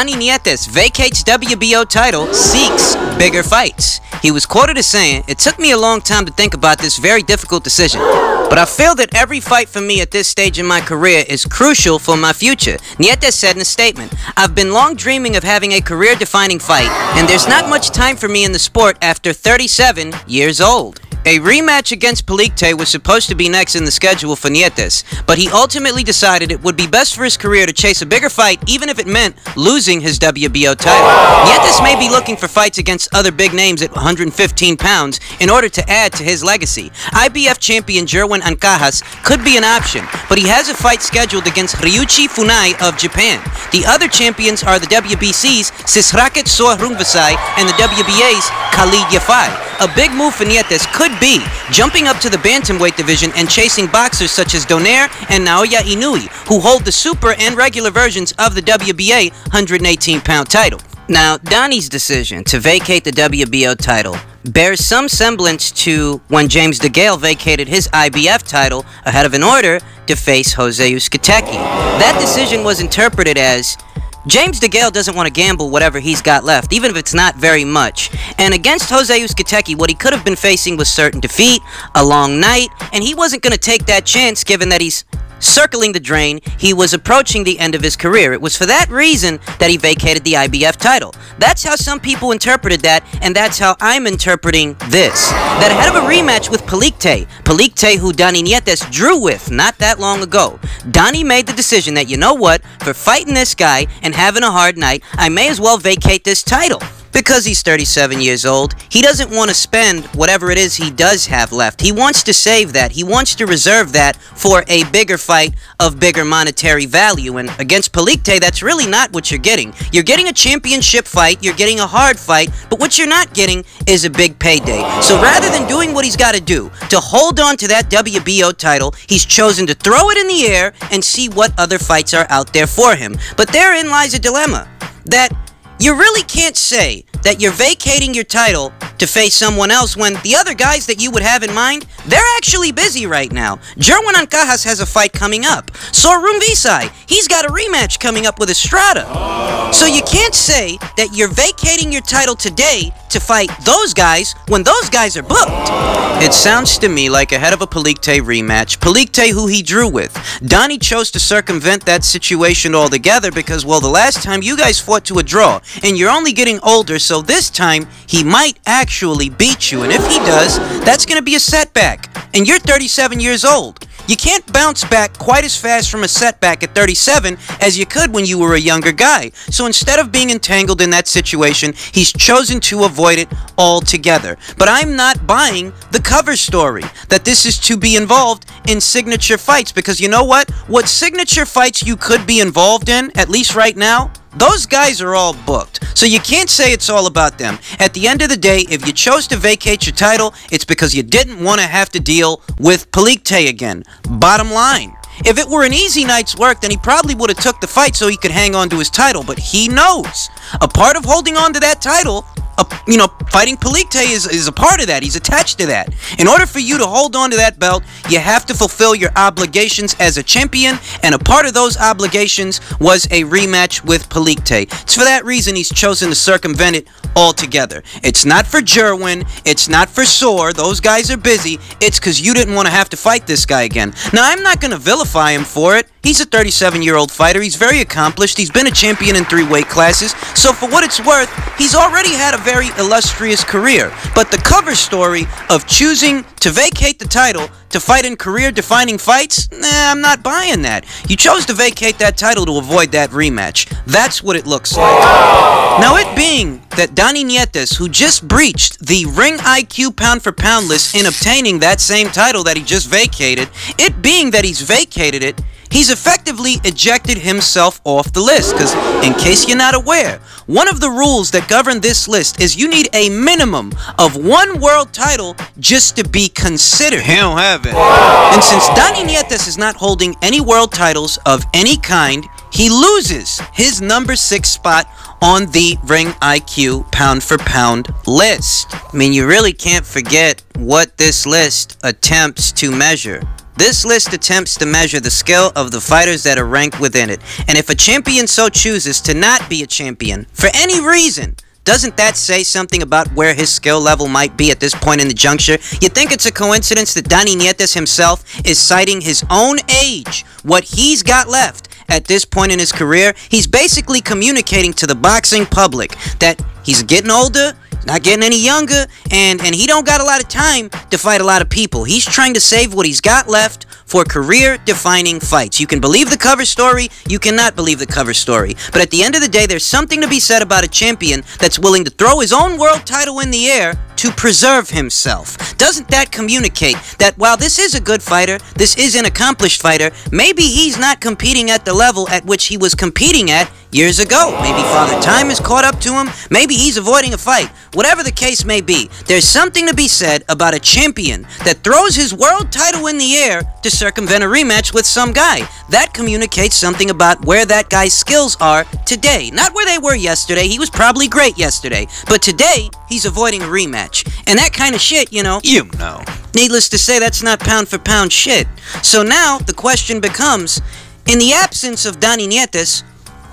Donnie Nietes vacates WBO title, seeks bigger fights. He was quoted as saying, "It took me a long time to think about this very difficult decision, but I feel that every fight for me at this stage in my career is crucial for my future." Nietes said in a statement, "I've been long dreaming of having a career-defining fight, and there's not much time for me in the sport after 37 years old." A rematch against Pulev was supposed to be next in the schedule for Nietes, but he ultimately decided it would be best for his career to chase a bigger fight even if it meant losing his WBO title. Nietes may be looking for fights against other big names at 115 pounds in order to add to his legacy. IBF champion Jerwin Ancajas could be an option, but he has a fight scheduled against Ryuichi Funai of Japan. The other champions are the WBC's Sisraket Sor Rungvisai and the WBA's Khalid Yafai. A big move for Nietes could be jumping up to the bantamweight division and chasing boxers such as Donaire and Naoya Inoue, who hold the super and regular versions of the WBA 118-pound title. Now, Donnie's decision to vacate the WBO title bears some semblance to when James DeGale vacated his IBF title ahead of an order to face Jose Uzcategui. That decision was interpreted as, James DeGale doesn't want to gamble whatever he's got left, even if it's not very much. And against Jose Uzcategui, what he could have been facing was certain defeat, a long night, and he wasn't going to take that chance given that he's circling the drain. He was approaching the end of his career. It was for that reason that he vacated the IBF title. That's how some people interpreted that, and that's how I'm interpreting this. That ahead of a rematch with Pulev, who Donnie Nietes drew with not that long ago, Donnie made the decision that, you know what, for fighting this guy and having a hard night, I may as well vacate this title. Because he's 37 years old, he doesn't want to spend whatever it is he does have left. He wants to save that. He wants to reserve that for a bigger fight of bigger monetary value. And against Pulev, that's really not what you're getting. You're getting a championship fight, you're getting a hard fight, but what you're not getting is a big payday. So rather than doing what he's got to do to hold on to that WBO title, he's chosen to throw it in the air and see what other fights are out there for him. But therein lies a dilemma, that you really can't say that you're vacating your title to face someone else when the other guys that you would have in mind, they're actually busy right now. Jerwin Ancajas has a fight coming up. Sor Rungvisai, he's got a rematch coming up with Estrada. So you can't say that you're vacating your title today to fight those guys when those guys are booked. It sounds to me like ahead of a Pulev rematch, Pulev who he drew with, Donnie chose to circumvent that situation altogether because, well, the last time you guys fought to a draw, and you're only getting older, so this time he might actually beat you, and if he does, that's going to be a setback, and you're 37 years old. You can't bounce back quite as fast from a setback at 37 as you could when you were a younger guy. So instead of being entangled in that situation, he's chosen to avoid it altogether. But I'm not buying the cover story that this is to be involved in signature fights, because you know what? What signature fights you could be involved in, at least right now, those guys are all booked. So you can't say it's all about them. At the end of the day, if you chose to vacate your title, it's because you didn't want to have to deal with Pulev again. Bottom line. If it were an easy night's work, then he probably would have took the fight so he could hang on to his title. But he knows a part of holding on to that title, fighting Pulev is a part of that. He's attached to that. In order for you to hold on to that belt, you have to fulfill your obligations as a champion, and a part of those obligations was a rematch with Pulev. It's for that reason he's chosen to circumvent it altogether. It's not for Jerwin, it's not for Sor, those guys are busy, it's because you didn't want to have to fight this guy again. Now, I'm not going to vilify him for it. He's a 37-year-old fighter. He's very accomplished. He's been a champion in 3 weight classes. So for what it's worth, he's already had a very illustrious career. But the cover story of choosing to vacate the title to fight in career-defining fights, I'm not buying that. You chose to vacate that title to avoid that rematch. That's what it looks like. Now, it being that Donnie Nietes, who just breached the Ring IQ pound-for-pound list in obtaining that same title that he just vacated, it being that he's vacated it, he's effectively ejected himself off the list, because in case you're not aware, one of the rules that govern this list is you need a minimum of 1 world title just to be considered. He don't have it. And since Donnie Nietes is not holding any world titles of any kind, he loses his number 6 spot on the Ring IQ pound-for-pound list. I mean, you really can't forget what this list attempts to measure. This list attempts to measure the skill of the fighters that are ranked within it. And if a champion so chooses to not be a champion, for any reason, doesn't that say something about where his skill level might be at this point in the juncture? You think it's a coincidence that Donnie Nietes himself is citing his own age, what he's got left at this point in his career? He's basically communicating to the boxing public that he's getting older, not getting any younger, and he don't got a lot of time to fight a lot of people. He's trying to save what he's got left for career-defining fights. You can believe the cover story, you cannot believe the cover story. But at the end of the day, there's something to be said about a champion that's willing to throw his own world title in the air to preserve himself. Doesn't that communicate that while this is a good fighter, this is an accomplished fighter, maybe he's not competing at the level at which he was competing at years ago? Maybe Father Time has caught up to him. Maybe he's avoiding a fight. Whatever the case may be, there's something to be said about a champion that throws his world title in the air to circumvent a rematch with some guy. That communicates something about where that guy's skills are today. Not where they were yesterday. He was probably great yesterday. But today, he's avoiding a rematch. And that kind of shit, you know. Needless to say, that's not pound for pound shit. So now, the question becomes, in the absence of Donnie Nietes,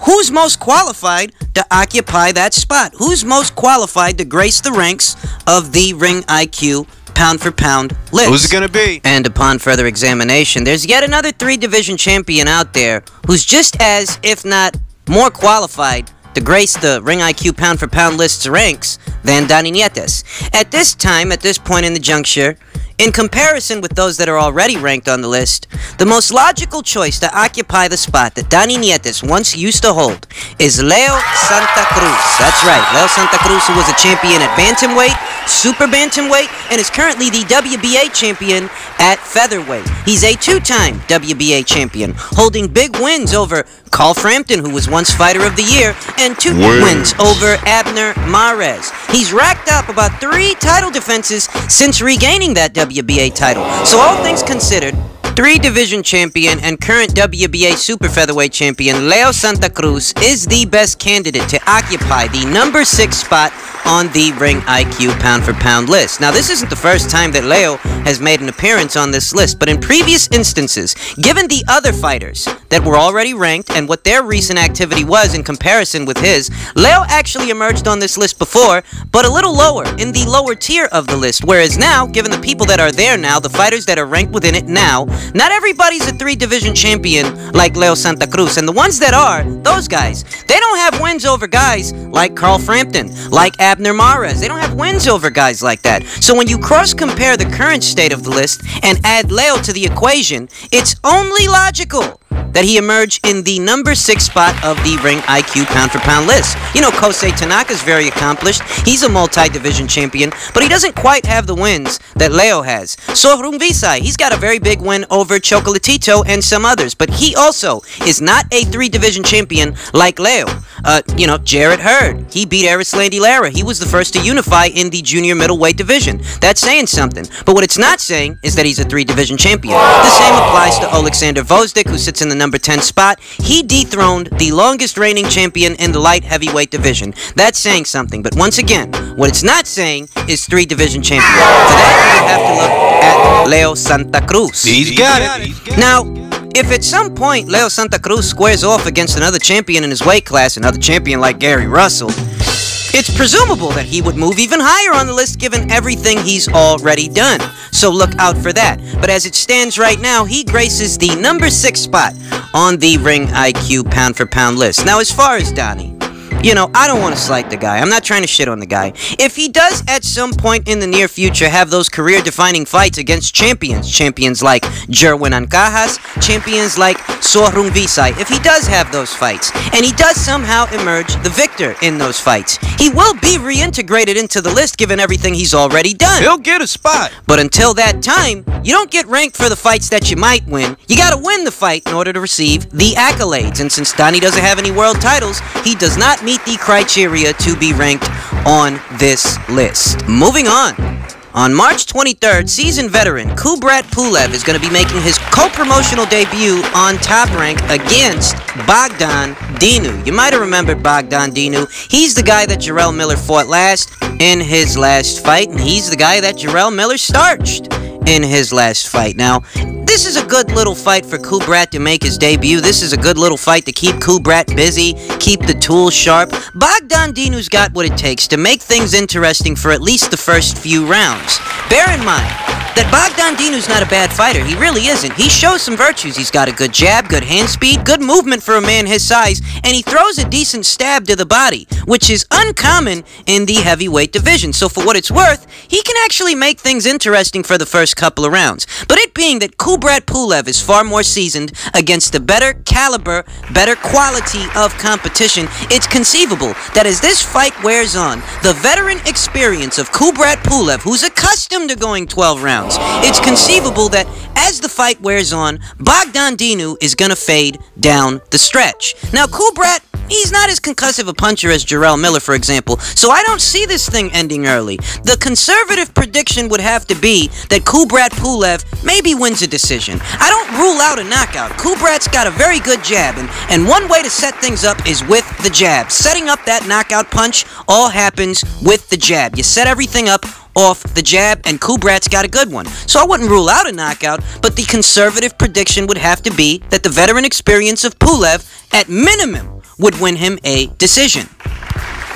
who's most qualified to occupy that spot? Who's most qualified to grace the ranks of the Ring IQ pound for pound list? Who's it gonna be? And upon further examination, there's yet another 3-division champion out there who's just as, if not more qualified to grace the Ring IQ pound for pound list's ranks than Donnie Nietes. At this time, at this point in the juncture, in comparison with those that are already ranked on the list, the most logical choice to occupy the spot that Donnie Nietes once used to hold is Leo Santa Cruz. That's right, Leo Santa Cruz, who was a champion at bantamweight, super bantamweight, and is currently the WBA champion at featherweight. He's a 2-time WBA champion, holding big wins over Carl Frampton, who was once Fighter of the Year, and 2 wins over Abner Mares. He's racked up about 3 title defenses since regaining that WBA title. So all things considered, 3-division champion and current WBA super featherweight champion Leo Santa Cruz is the best candidate to occupy the number 6 spot on the Ring IQ pound for pound list. Now, this isn't the first time that Leo has made an appearance on this list, but in previous instances, given the other fighters that were already ranked and what their recent activity was in comparison with his, Leo actually emerged on this list before, but a little lower, in the lower tier of the list, whereas now, given the people that are there now, the fighters that are ranked within it now, not everybody's a 3-division champion like Leo Santa Cruz, and the ones that are, those guys, they don't have wins over guys like Carl Frampton, like Abner Mares. They don't have wins over guys like that. So when you cross-compare the current state of the list and add Leo to the equation, it's only logical that he emerged in the number 6 spot of the Ring IQ pound for pound list. You know, Kosei Tanaka's very accomplished. He's a multi-division champion, but he doesn't quite have the wins that Leo has. Sohrung Visai, he's got a very big win over Chocolatito and some others, but he also is not a 3-division champion like Leo. You know, Jarrett Hurd, he beat Erislandy Lara. He was the first to unify in the junior middleweight division. That's saying something. But what it's not saying is that he's a 3-division champion. The same applies to Alexander Vozdik, who sits in the number 10 spot. He dethroned the longest reigning champion in the light heavyweight division. That's saying something. But once again, what it's not saying is 3-division champion. For that, you have to look at Leo Santa Cruz. He's got it. Now, if at some point Leo Santa Cruz squares off against another champion in his weight class, another champion like Gary Russell, it's presumable that he would move even higher on the list given everything he's already done. So look out for that. But as it stands right now, he graces the number 6 spot on the Ring IQ pound for pound list. Now, as far as Donnie, you know, I don't want to slight the guy. I'm not trying to shit on the guy. If he does at some point in the near future have those career-defining fights against champions like Jerwin Ancajas, champions like Sohrung Visai, if he does have those fights, and he does somehow emerge the victor in those fights, he will be reintegrated into the list given everything he's already done. He'll get a spot. But until that time, you don't get ranked for the fights that you might win. You gotta win the fight in order to receive the accolades. And since Donnie doesn't have any world titles, he does not meet the criteria to be ranked on this list. Moving on. On March 23rd, seasoned veteran Kubrat Pulev is going to be making his co-promotional debut on Top Rank against Bogdan Dinu. You might have remembered Bogdan Dinu. He's the guy that Jarrell Miller fought last in his last fight, and he's the guy that Jarrell Miller starched in his last fight. Now, this is a good little fight for Kubrat to make his debut. This is a good little fight to keep Kubrat busy, keep the tools sharp. Bogdan Dinu's got what it takes to make things interesting for at least the first few rounds. Bear in mind that Bogdan Dinu's not a bad fighter. He really isn't. He shows some virtues. He's got a good jab, good hand speed, good movement for a man his size, and he throws a decent stab to the body, which is uncommon in the heavyweight division. So for what it's worth, he can actually make things interesting for the first couple of rounds. But it being that Kubrat Pulev is far more seasoned against a better caliber, better quality of competition, it's conceivable that as this fight wears on, the veteran experience of Kubrat Pulev, who's accustomed to going 12 rounds, it's conceivable that as the fight wears on, Bogdan Dinu is gonna fade down the stretch. Now, Kubrat, he's not as concussive a puncher as Jarrell Miller, for example, so I don't see this thing ending early. The conservative prediction would have to be that Kubrat Pulev maybe wins a decision. I don't rule out a knockout. Kubrat's got a very good jab, and one way to set things up is with the jab. Setting up that knockout punch all happens with the jab. You set everything up off the jab, and Kubrat's got a good one. So I wouldn't rule out a knockout, but the conservative prediction would have to be that the veteran experience of Pulev, at minimum, would win him a decision.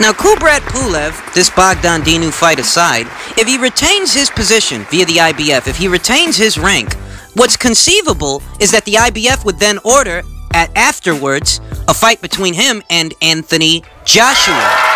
Now, Kubrat Pulev, this Bogdan Dinu fight aside, if he retains his position via the IBF, if he retains his rank, what's conceivable is that the IBF would then order, afterwards, a fight between him and Anthony Joshua.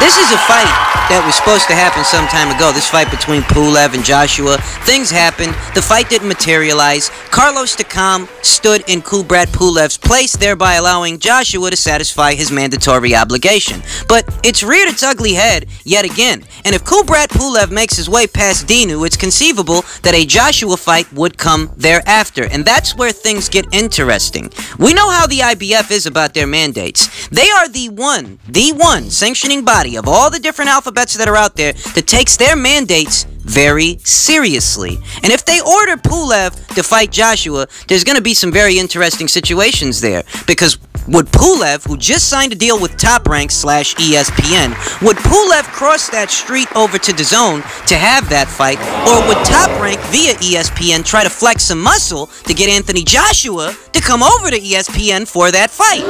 This is a fight that was supposed to happen some time ago. This fight between Pulev and Joshua. Things happened. The fight didn't materialize. Carlos Takam stood in Kubrat Pulev's place, thereby allowing Joshua to satisfy his mandatory obligation. But it's reared its ugly head yet again. And if Kubrat Pulev makes his way past Dinu, it's conceivable that a Joshua fight would come thereafter. And that's where things get interesting. We know how the IBF is about their mandates. They are the one sanctioning body of all the different alphabets that are out there that takes their mandates very seriously. And if they order Pulev to fight Joshua, there's going to be some very interesting situations there. Because would Pulev, who just signed a deal with Top Rank / ESPN, would Pulev cross that street over to DAZN to have that fight? Or would Top Rank via ESPN try to flex some muscle to get Anthony Joshua to come over to ESPN for that fight?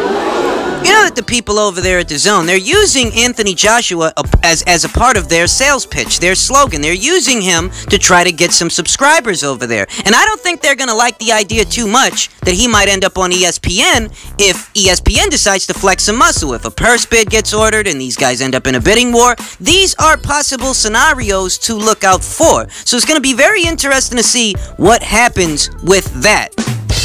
You know that the people over there at DAZN, they're using Anthony Joshua as a part of their sales pitch, their slogan. They're using him to try to get some subscribers over there. And I don't think they're going to like the idea too much that he might end up on ESPN if ESPN decides to flex some muscle. If a purse bid gets ordered and these guys end up in a bidding war, these are possible scenarios to look out for. So it's going to be very interesting to see what happens with that.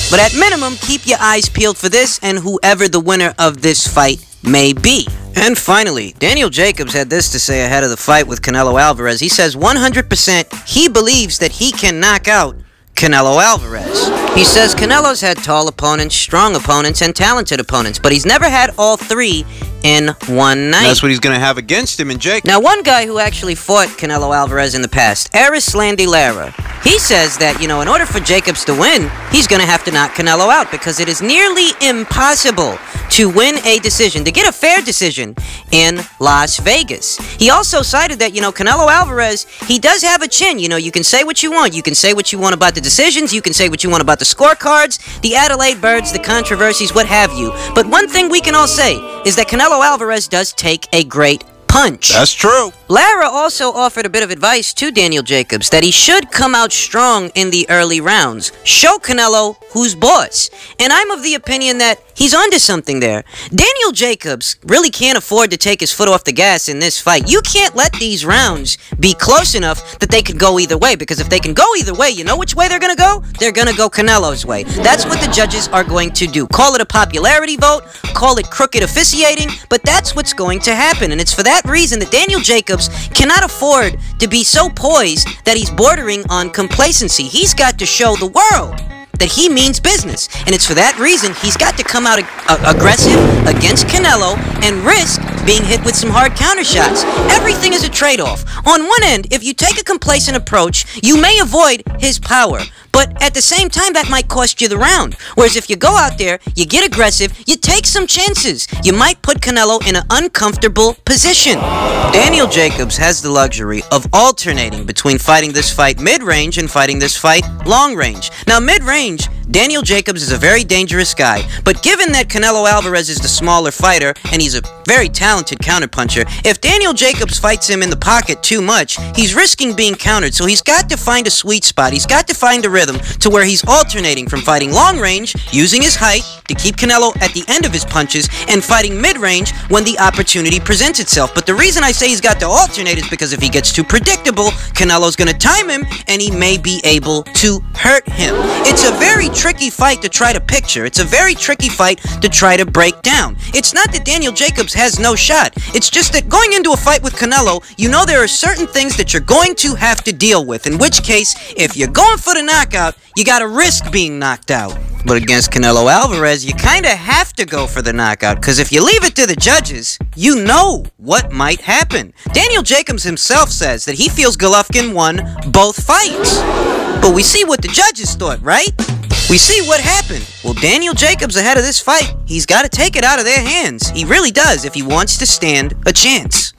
But at minimum, keep your eyes peeled for this and whoever the winner of this fight may be. And finally, Daniel Jacobs had this to say ahead of the fight with Canelo Alvarez. He says 100% he believes that he can knock out Canelo Alvarez. He says Canelo's had tall opponents, strong opponents, and talented opponents, but he's never had all three in one night. That's what he's going to have against him in Jake. Now, one guy who actually fought Canelo Alvarez in the past, Erislandy Lara, he says that, in order for Jacobs to win, he's going to have to knock Canelo out because it is nearly impossible to win a decision, to get a fair decision in Las Vegas. He also cited that, Canelo Alvarez, he does have a chin. You can say what you want. You can say what you want about the decisions. You can say what you want about the scorecards, the Adelaide Birds, the controversies, what have you. But one thing we can all say is that Canelo Alvarez does take a great punch. That's true. Lara also offered a bit of advice to Daniel Jacobs that he should come out strong in the early rounds. Show Canelo who's boss. And I'm of the opinion that he's onto something there. Daniel Jacobs really can't afford to take his foot off the gas in this fight. You can't let these rounds be close enough that they could go either way, because if they can go either way, you know which way they're going to go? They're going to go Canelo's way. That's what the judges are going to do. Call it a popularity vote, call it crooked officiating, but that's what's going to happen. And it's for that reason that Daniel Jacobs cannot afford to be so poised that he's bordering on complacency. He's got to show the world that he means business. And it's for that reason he's got to come out aggressive against Canelo and risk being hit with some hard counter shots. Everything is a trade-off. On one end, if you take a complacent approach, you may avoid his power. but at the same time, that might cost you the round. Whereas if you go out there, you get aggressive, you take some chances. You might put Canelo in an uncomfortable position. Daniel Jacobs has the luxury of alternating between fighting this fight mid-range and fighting this fight long-range. Now, mid-range, Daniel Jacobs is a very dangerous guy, but given that Canelo Alvarez is the smaller fighter and he's a very talented counterpuncher, if Daniel Jacobs fights him in the pocket too much, he's risking being countered, so he's got to find a sweet spot. He's got to find a rhythm to where he's alternating from fighting long range, using his height to keep Canelo at the end of his punches, and fighting mid-range when the opportunity presents itself. But the reason I say he's got to alternate is because if he gets too predictable, Canelo's going to time him and he may be able to hurt him. It's a very tricky fight to try to picture. It's a very tricky fight to try to break down. It's not that Daniel Jacobs has no shot. It's just that going into a fight with Canelo, you know there are certain things that you're going to have to deal with, in which case, if you're going for the knockout, you gotta risk being knocked out. But against Canelo Alvarez, you kinda have to go for the knockout, because if you leave it to the judges, you know what might happen. Daniel Jacobs himself says that he feels Golovkin won both fights. But we see what the judges thought, right? We see what happened. Well, Daniel Jacobs ahead of this fight, he's got to take it out of their hands. He really does if he wants to stand a chance.